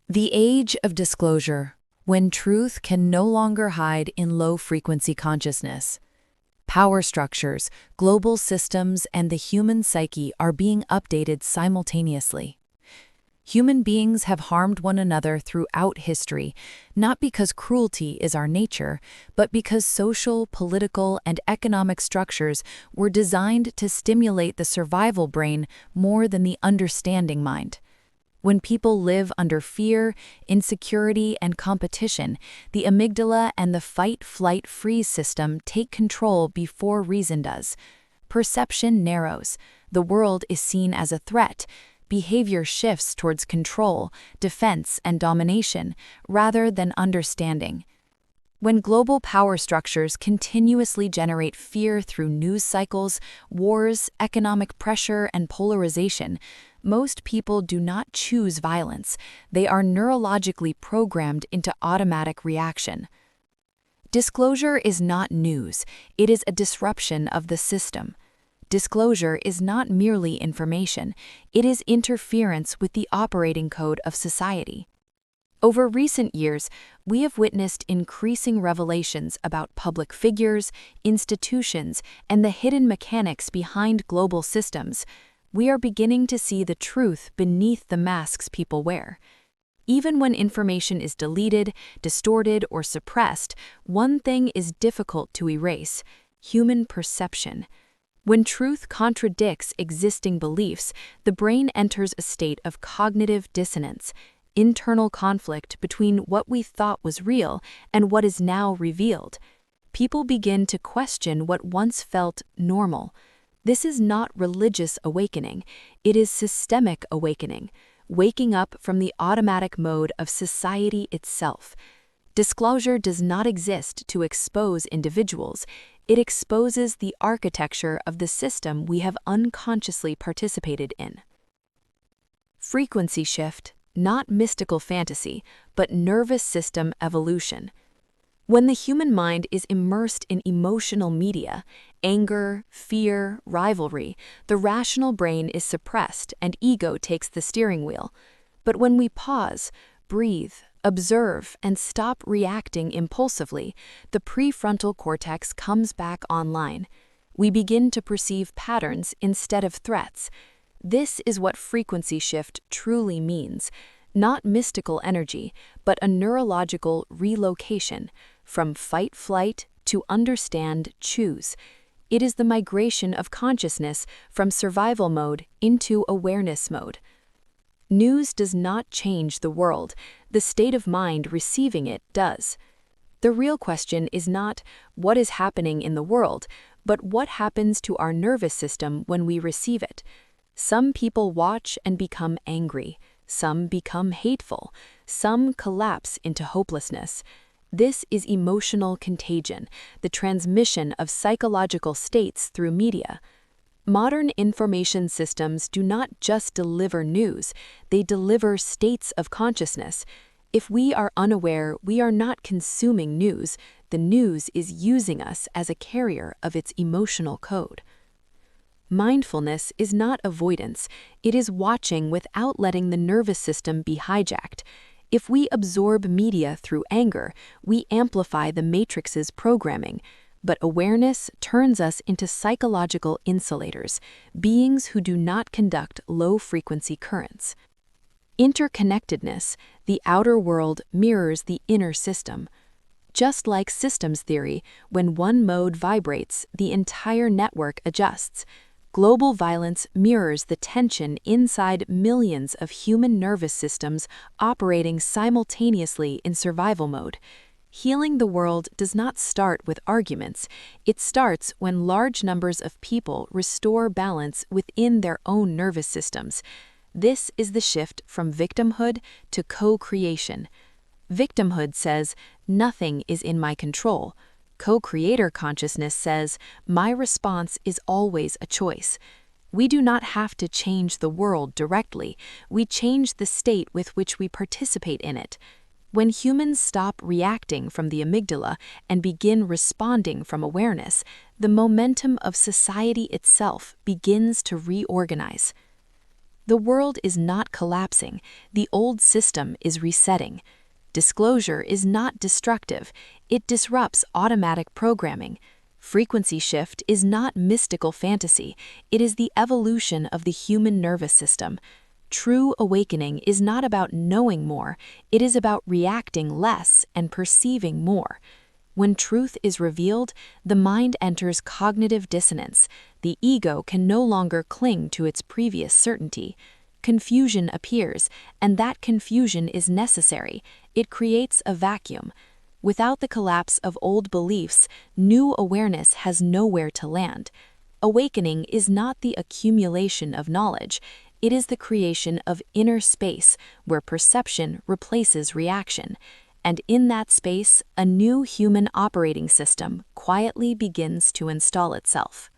The age of disclosure, when truth can no longer hide in low-frequency consciousness. Power structures, global systems, and the human psyche are being updated simultaneously. Human beings have harmed one another throughout history, not because cruelty is our nature, but because social, political, and economic structures were designed to stimulate the survival brain more than the understanding mind. When people live under fear, insecurity, and competition, the amygdala and the fight-flight-freeze system take control before reason does. Perception narrows. The world is seen as a threat. Behavior shifts towards control, defense, and domination, rather than understanding. When global power structures continuously generate fear through news cycles, wars, economic pressure, and polarization, most people do not choose violence. They are neurologically programmed into automatic reaction. Disclosure is not news, it is a disruption of the system. Disclosure is not merely information, it is interference with the operating code of society. Over recent years, we have witnessed increasing revelations about public figures, institutions, and the hidden mechanics behind global systems. We are beginning to see the truth beneath the masks people wear. Even when information is deleted, distorted, or suppressed, one thing is difficult to erase: human perception. When truth contradicts existing beliefs, the brain enters a state of cognitive dissonance, internal conflict between what we thought was real and what is now revealed. People begin to question what once felt normal. This is not religious awakening, it is systemic awakening, waking up from the automatic mode of society itself. Disclosure does not exist to expose individuals, it exposes the architecture of the system we have unconsciously participated in. Frequency shift, not mystical fantasy, but nervous system evolution. When the human mind is immersed in emotional media, anger, fear, rivalry, the rational brain is suppressed and ego takes the steering wheel. But when we pause, breathe, observe, and stop reacting impulsively, the prefrontal cortex comes back online. We begin to perceive patterns instead of threats. This is what frequency shift truly means. Not mystical energy, but a neurological relocation from fight-flight to understand, choose. It is the migration of consciousness from survival mode into awareness mode. News does not change the world, the state of mind receiving it does. The real question is not what is happening in the world, but what happens to our nervous system when we receive it. Some people watch and become angry, some become hateful, some collapse into hopelessness. This is emotional contagion, the transmission of psychological states through media. Modern information systems do not just deliver news, they deliver states of consciousness. If we are unaware we are not consuming news, the news is using us as a carrier of its emotional code. Mindfulness is not avoidance, it is watching without letting the nervous system be hijacked. If we absorb media through anger, we amplify the matrix's programming. But awareness turns us into psychological insulators, beings who do not conduct low-frequency currents. Interconnectedness, the outer world mirrors the inner system. Just like systems theory, when one mode vibrates, the entire network adjusts. Global violence mirrors the tension inside millions of human nervous systems operating simultaneously in survival mode. Healing the world does not start with arguments. It starts when large numbers of people restore balance within their own nervous systems. This is the shift from victimhood to co-creation. Victimhood says, "Nothing is in my control." Co-creator consciousness says, "My response is always a choice." We do not have to change the world directly. We change the state with which we participate in it. When humans stop reacting from the amygdala and begin responding from awareness, the momentum of society itself begins to reorganize. The world is not collapsing, the old system is resetting. Disclosure is not destructive, it disrupts automatic programming. Frequency shift is not mystical fantasy, it is the evolution of the human nervous system. True awakening is not about knowing more, it is about reacting less and perceiving more. When truth is revealed, the mind enters cognitive dissonance. The ego can no longer cling to its previous certainty. Confusion appears, and that confusion is necessary. It creates a vacuum. Without the collapse of old beliefs, new awareness has nowhere to land. Awakening is not the accumulation of knowledge, it is the creation of inner space where perception replaces reaction. And in that space, a new human operating system quietly begins to install itself.